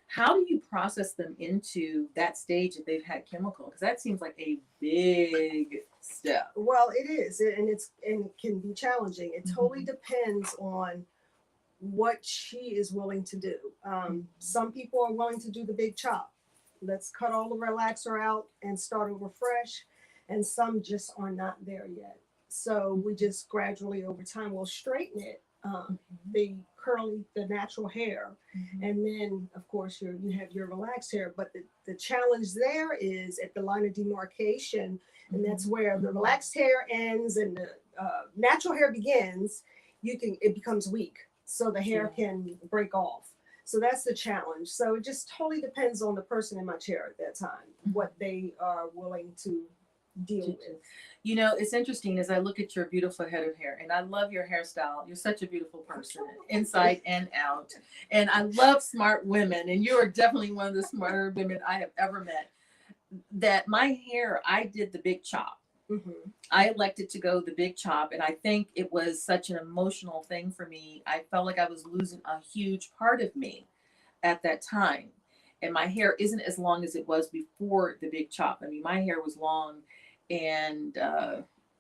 Speaker 1: How do you process them into that stage if they've had chemical? Because that seems like a big step.
Speaker 2: Well, it is, and it can be challenging. It totally
Speaker 1: Mhm.
Speaker 2: depends on what she is willing to do. Some people are willing to do the big chop. Let's cut all the relaxer out and start over fresh. And some just are not there yet. So we just gradually over time will straighten it, the natural hair. And then of course you have your relaxed hair. But the challenge there is at the line of demarcation, and that's where the relaxed hair ends and the natural hair begins. It becomes weak, so the hair can break off. So that's the challenge. So it just totally depends on the person in my chair at that time, what they are willing to deal with.
Speaker 1: You know, it's interesting as I look at your beautiful head of hair, and I love your hairstyle. You're such a beautiful person, inside and out. And I love smart women, and you are definitely one of the smarter women I have ever met. That my hair, I did the big chop.
Speaker 2: Mm-hmm.
Speaker 1: I elected to go the big chop, and I think it was such an emotional thing for me. I felt like I was losing a huge part of me at that time. And my hair isn't as long as it was before the big chop. I mean, my hair was long, and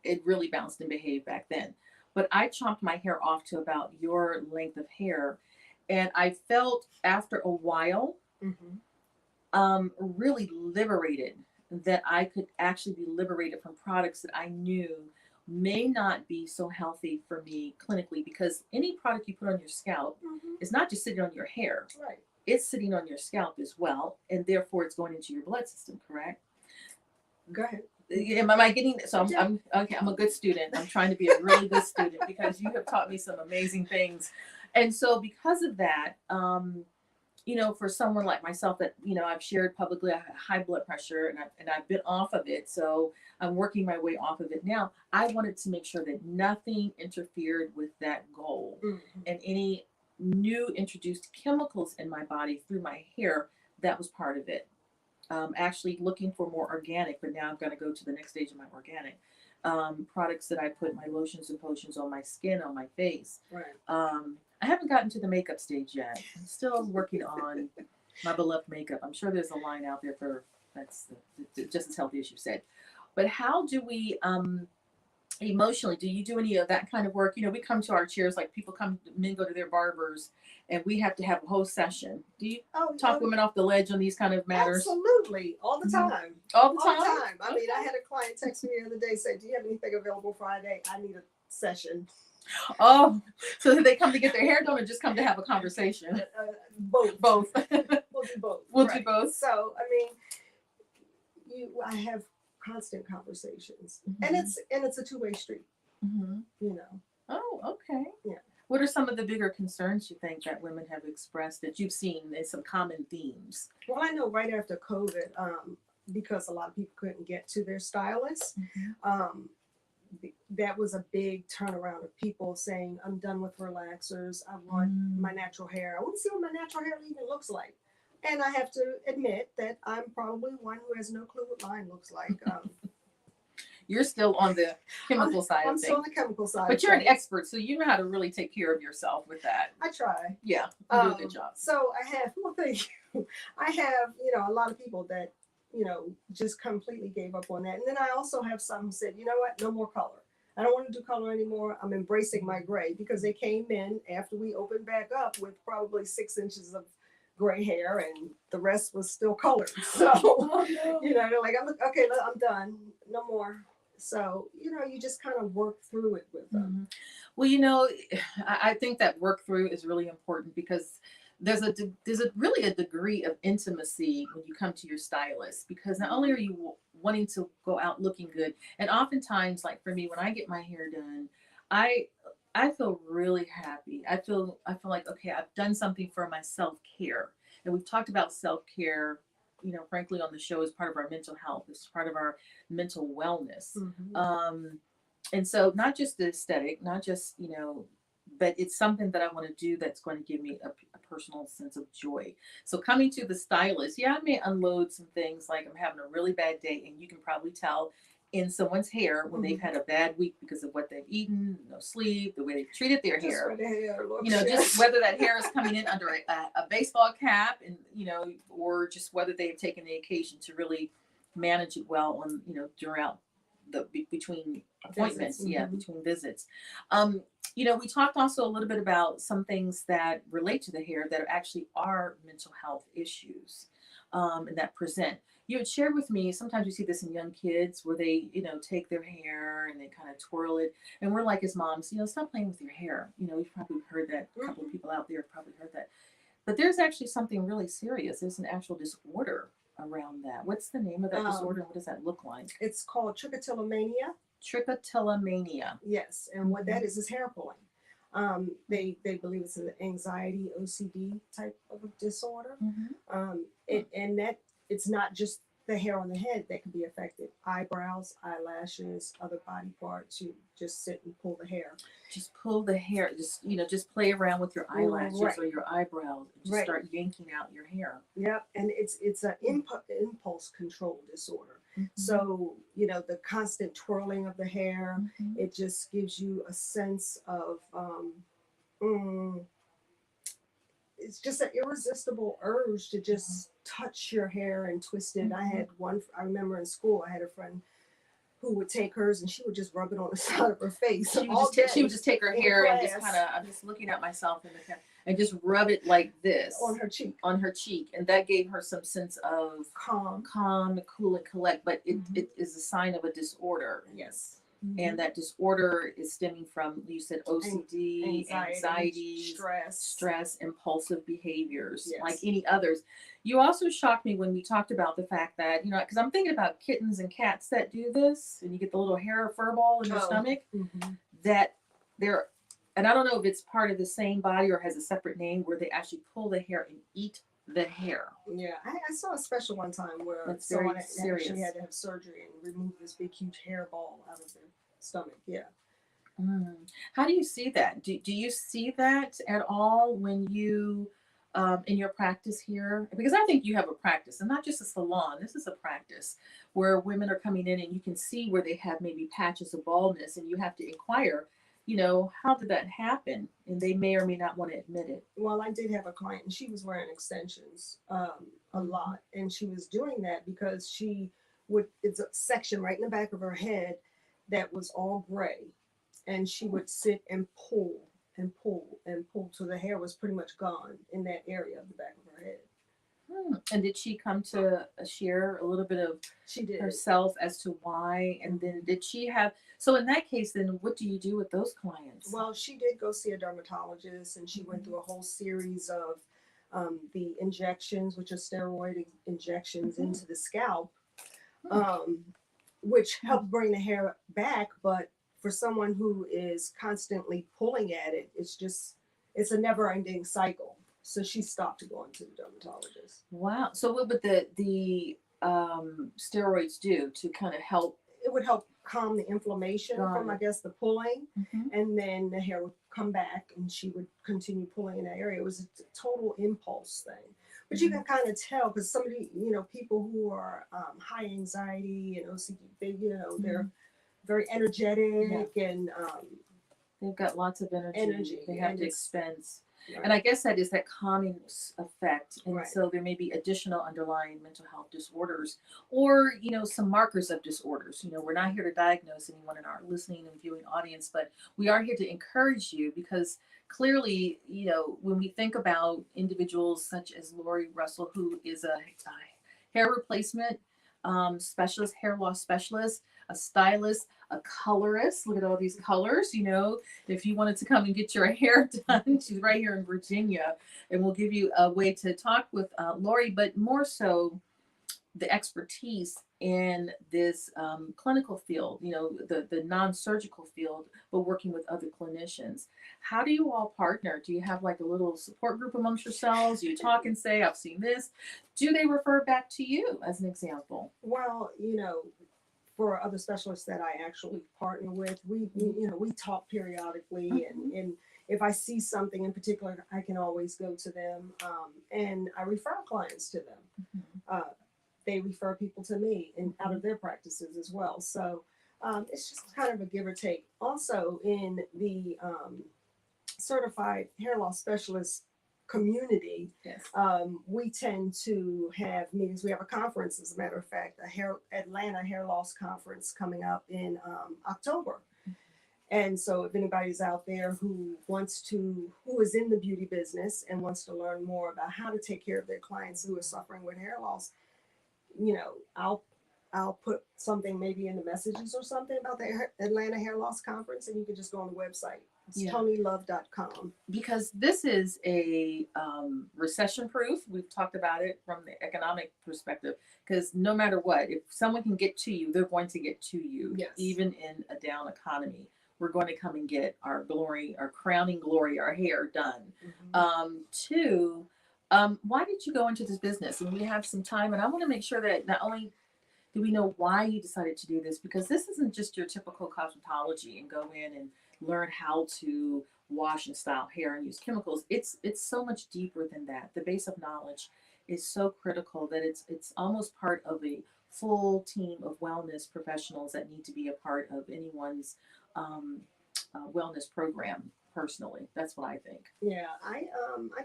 Speaker 1: it really bounced and behaved back then. But I chopped my hair off to about your length of hair, and I felt after a while really liberated, that I could actually be liberated from products that I knew may not be so healthy for me clinically, because any product you put on your scalp is not just sitting on your hair.
Speaker 2: Right.
Speaker 1: It's sitting on your scalp as well, and therefore it's going into your blood system, correct?
Speaker 2: Go ahead.
Speaker 1: Am I getting so I'm okay, I'm a good student. I'm trying to be a really good student because you have taught me some amazing things. And so because of that, you know, for someone like myself that, you know, I've shared publicly, I have high blood pressure and I've been off of it. So I'm working my way off of it now. I wanted to make sure that nothing interfered with that goal. And any new introduced chemicals in my body through my hair, that was part of it. Actually looking for more organic, but now I'm going to go to the next stage of my organic products that I put my lotions and potions on my skin, on my face.
Speaker 2: Right.
Speaker 1: I haven't gotten to the makeup stage yet. I'm still working on my beloved makeup. I'm sure there's a line out there for that's just as healthy as you said. But how do we emotionally, do you do any of that kind of work? You know, we come to our chairs, like men go to their barbers, and we have to have a whole session. Do you talk women off the ledge on these kind of matters?
Speaker 2: Absolutely, all the time.
Speaker 1: All the time?
Speaker 2: I mean, I had a client text me the other day, say, do you have anything available Friday? I need a session.
Speaker 1: Oh, so did they come to get their hair done or just come to have a conversation?
Speaker 2: Both.
Speaker 1: Both.
Speaker 2: We'll do both.
Speaker 1: We'll do both.
Speaker 2: So, I mean, I have constant conversations, and it's a two-way street. You know.
Speaker 1: Oh, okay.
Speaker 2: Yeah.
Speaker 1: What are some of the bigger concerns you think that women have expressed that you've seen as some common themes?
Speaker 2: Well, I know right after COVID, because a lot of people couldn't get to their stylists, that was a big turnaround of people saying, I'm done with relaxers. I want my natural hair. I want to see what my natural hair even looks like. And I have to admit that I'm probably one who has no clue what mine looks like.
Speaker 1: You're still on the chemical side
Speaker 2: I'm
Speaker 1: of
Speaker 2: still on
Speaker 1: things.
Speaker 2: the chemical side.
Speaker 1: But
Speaker 2: of
Speaker 1: you're an
Speaker 2: things.
Speaker 1: expert, so you know how to really take care of yourself with that.
Speaker 2: I try.
Speaker 1: Yeah, you do a good job.
Speaker 2: So I have, well, thank you. I have, you know, a lot of people that, you know, just completely gave up on that. And then I also have some who said, you know what, no more color. I don't want to do color anymore. I'm embracing my gray, because they came in after we opened back up with probably 6 inches of gray hair and the rest was still colored. So, you know, they're like, okay, I'm done. No more. So, you know, you just kind of work through it with them.
Speaker 1: Well, you know, I think that work through is really important, because there's really a degree of intimacy when you come to your stylist, because not only are you wanting to go out looking good, and oftentimes, like for me, when I get my hair done, I feel really happy. I feel like, okay, I've done something for my self-care. And we've talked about self-care, you know, frankly, on the show as part of our mental health, as part of our mental wellness. And so not just the aesthetic, not just, but it's something that I want to do that's going to give me a personal sense of joy. So coming to the stylist, yeah, I may unload some things like I'm having a really bad day, and you can probably tell in someone's hair when they've had a bad week because of what they've eaten, no sleep, the way they've treated their
Speaker 2: Just
Speaker 1: hair.
Speaker 2: where the hair looks,
Speaker 1: Just
Speaker 2: yes.
Speaker 1: whether that hair is coming in under a baseball cap, and or just whether they've taken the occasion to really manage it well on throughout the between appointments,
Speaker 2: Visits,
Speaker 1: yeah,
Speaker 2: mhm.
Speaker 1: between visits. We talked also a little bit about some things that relate to the hair that actually are mental health issues, and that present. You had shared with me, sometimes you see this in young kids where they, take their hair and they kind of twirl it. And we're like, as moms, stop playing with your hair. You've probably heard that. A couple of people out there have probably heard that. But there's actually something really serious. There's an actual disorder around that. What's the name of that disorder? What does that look like?
Speaker 2: It's called trichotillomania.
Speaker 1: Trichotillomania.
Speaker 2: Yes, and what that is hair pulling. They believe it's an anxiety, OCD type of a disorder. And that it's not just the hair on the head that can be affected. Eyebrows, eyelashes, other body parts. You just sit and pull the hair.
Speaker 1: Just pull the hair. Just play around with your eyelashes
Speaker 2: Right.
Speaker 1: or your eyebrows. Just
Speaker 2: Right.
Speaker 1: start yanking out your hair.
Speaker 2: Yep, and it's an impulse control disorder.
Speaker 1: Mhm.
Speaker 2: So the constant twirling of the hair,
Speaker 1: Mhm.
Speaker 2: it just gives you a sense of it's just an irresistible urge to just touch your hair and twist it. I remember in school I had a friend who would take hers and she would just rub it on the side of her face.
Speaker 1: She
Speaker 2: all
Speaker 1: would just
Speaker 2: day
Speaker 1: take her
Speaker 2: in
Speaker 1: hair and just
Speaker 2: class.
Speaker 1: I'm just looking at myself in the camera and just rub it like this
Speaker 2: on her cheek.
Speaker 1: on her cheek, and that gave her some sense of
Speaker 2: Calm.
Speaker 1: cool, and collect. But it is a sign of a disorder.
Speaker 2: Yes.
Speaker 1: And that disorder is stemming from, you said, OCD, anxiety, stress, impulsive behaviors,
Speaker 2: Yes.
Speaker 1: like any others. You also shocked me when we talked about the fact that, because I'm thinking about kittens and cats that do this, and you get the little hair fur ball in your stomach, that they're, and I don't know if it's part of the same body or has a separate name, where they actually pull the hair and eat the hair.
Speaker 2: Yeah, I saw a special one time where
Speaker 1: That's
Speaker 2: someone
Speaker 1: very
Speaker 2: actually
Speaker 1: serious.
Speaker 2: had to have surgery and remove this big, huge hair ball out of their stomach. Yeah.
Speaker 1: How do you see that? Do you see that at all when you, in your practice here? Because I think you have a practice, and not just a salon. This is a practice where women are coming in and you can see where they have maybe patches of baldness, and you have to inquire, how did that happen? And they may or may not want to admit it.
Speaker 2: Well, I did have a client and she was wearing extensions a lot. And she was doing that because it's a section right in the back of her head that was all gray. And she would sit and pull and pull and pull till the hair was pretty much gone in that area of the back of her head.
Speaker 1: And did she come to share a little bit of
Speaker 2: She did.
Speaker 1: herself as to why? And then did she have, so in that case, then what do you do with those clients?
Speaker 2: Well, she did go see a dermatologist and she went through a whole series of the injections, which are steroid injections into the scalp, which helped bring the hair back. But for someone who is constantly pulling at it, it's a never ending cycle. So she stopped going to the dermatologist.
Speaker 1: Wow. So what would the steroids do to kind of help?
Speaker 2: It would help calm the inflammation
Speaker 1: Got
Speaker 2: from,
Speaker 1: it.
Speaker 2: I guess, the pulling. And then the hair would come back and she would continue pulling in that area. It was a total impulse thing. But you can kind of tell because somebody, people who are high anxiety and OCD, they're very energetic and
Speaker 1: They've got lots of energy. They have
Speaker 2: and
Speaker 1: to
Speaker 2: it's-
Speaker 1: expend.
Speaker 2: Right.
Speaker 1: And I guess that is that calming effect. And
Speaker 2: Right.
Speaker 1: so there may be additional underlying mental health disorders or, some markers of disorders. We're not here to diagnose anyone in our listening and viewing audience, but we are here to encourage you because clearly, when we think about individuals such as Lori Russell, who is a hair replacement specialist, hair loss specialist, a stylist, a colorist. Look at all these colors. If you wanted to come and get your hair done, she's right here in Virginia, and we'll give you a way to talk with Lori, but more so the expertise in this clinical field, the non-surgical field, but working with other clinicians. How do you all partner? Do you have like a little support group amongst yourselves? You talk and say, I've seen this. Do they refer back to you as an example?
Speaker 2: Well, for other specialists that I actually partner with, we talk periodically, and if I see something in particular, I can always go to them, and I refer clients to them. They refer people to me and out of their practices as well. So it's just kind of a give or take. Also, in the certified hair loss specialist community,
Speaker 1: Yes.
Speaker 2: we tend to have meetings. We have a conference, as a matter of fact, Atlanta Hair Loss Conference coming up in October. And so if anybody's out there who is in the beauty business and wants to learn more about how to take care of their clients who are suffering with hair loss, I'll put something maybe in the messages or something about the Atlanta Hair Loss Conference, and you can just go on the website. It's TonyLove.com.
Speaker 1: Because this is a recession proof. We've talked about it from the economic perspective, because no matter what, if someone can get to you, they're going to get to you.
Speaker 2: Yes.
Speaker 1: Even in a down economy, we're going to come and get our glory, our crowning glory, our hair done. Two, why did you go into this business? And we have some time, and I want to make sure that not only do we know why you decided to do this, because this isn't just your typical cosmetology and go in and learn how to wash and style hair and use chemicals. It's so much deeper than that. The base of knowledge is so critical that it's almost part of a full team of wellness professionals that need to be a part of anyone's wellness program. Personally, that's what I think.
Speaker 2: Yeah, I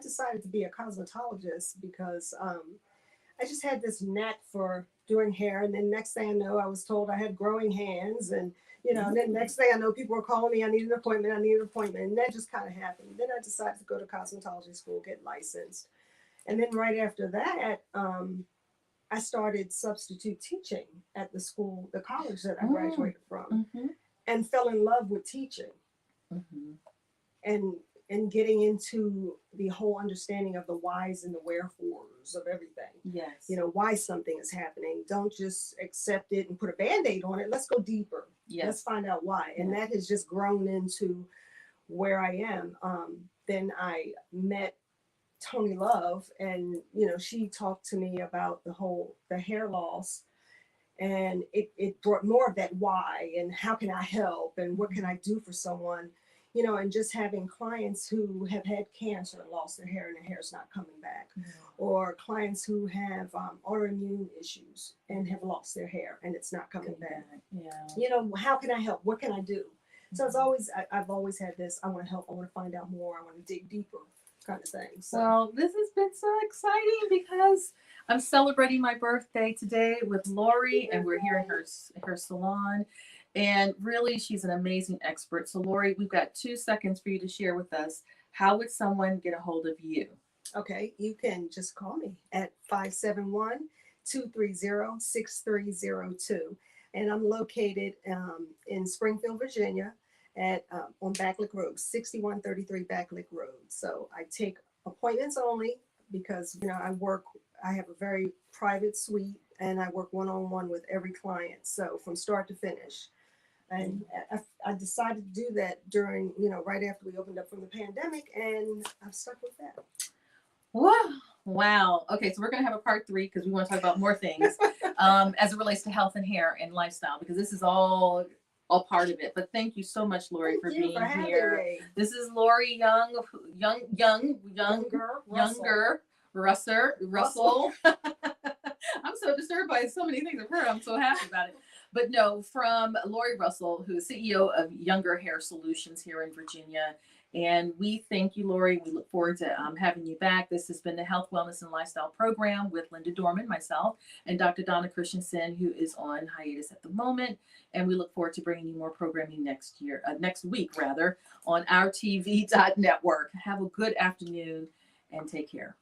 Speaker 2: decided to be a cosmetologist because I just had this knack for doing hair, and then next thing I know, I was told I had growing hands, and and then next thing I know, people were calling me, I need an appointment, and that just kind of happened. Then I decided to go to cosmetology school, get licensed, and then right after that, I started substitute teaching at the college that I graduated from, and fell in love with teaching, and getting into the whole understanding of the whys and the wherefores of everything.
Speaker 1: Yes.
Speaker 2: Why something is happening. Don't just accept it and put a Band-Aid on it. Let's go deeper.
Speaker 1: Yes.
Speaker 2: Let's find out why. And that has just grown into where I am. Then I met Tony Love, and she talked to me about the hair loss, and it brought more of that why, and how can I help, and what can I do for someone, and just having clients who have had cancer and lost their hair and their hair's not coming back, or clients who have autoimmune issues and have lost their hair and it's not coming back.
Speaker 1: Yeah.
Speaker 2: How can I help? What can I do? So I've always had this, I want to help, I want to find out more, I want to dig deeper kind of thing. So.
Speaker 1: Well, this has been so exciting because I'm celebrating my birthday today with Lori, and we're here in her salon. And really, she's an amazing expert. So, Lori, we've got 2 seconds for you to share with us. How would someone get a hold of you?
Speaker 2: Okay, you can just call me at 571-230-6302. And I'm located in Springfield, Virginia, on Backlick Road, 6133 Backlick Road. So I take appointments only because, I have a very private suite, and I work one-on-one with every client. So from start to finish. And I decided to do that during, right after we opened up from the pandemic, and I've stuck with that.
Speaker 1: Wow. Okay, so we're going to have a part 3 because we want to talk about more things as it relates to health and hair and lifestyle, because this is all part of it. But thank you so much, Lori, for being here.
Speaker 2: Me.
Speaker 1: This is Lori Younger Russell. I'm so disturbed by so many things I've heard. I'm so happy about it. But no, from Lori Russell, who is CEO of Younger Hair Solutions here in Virginia. And we thank you, Lori. We look forward to having you back. This has been the Health, Wellness, and Lifestyle Program with Linda Dorman, myself, and Dr. Donna Christensen, who is on hiatus at the moment. And we look forward to bringing you more programming next week, on our TV.network. Have a good afternoon and take care.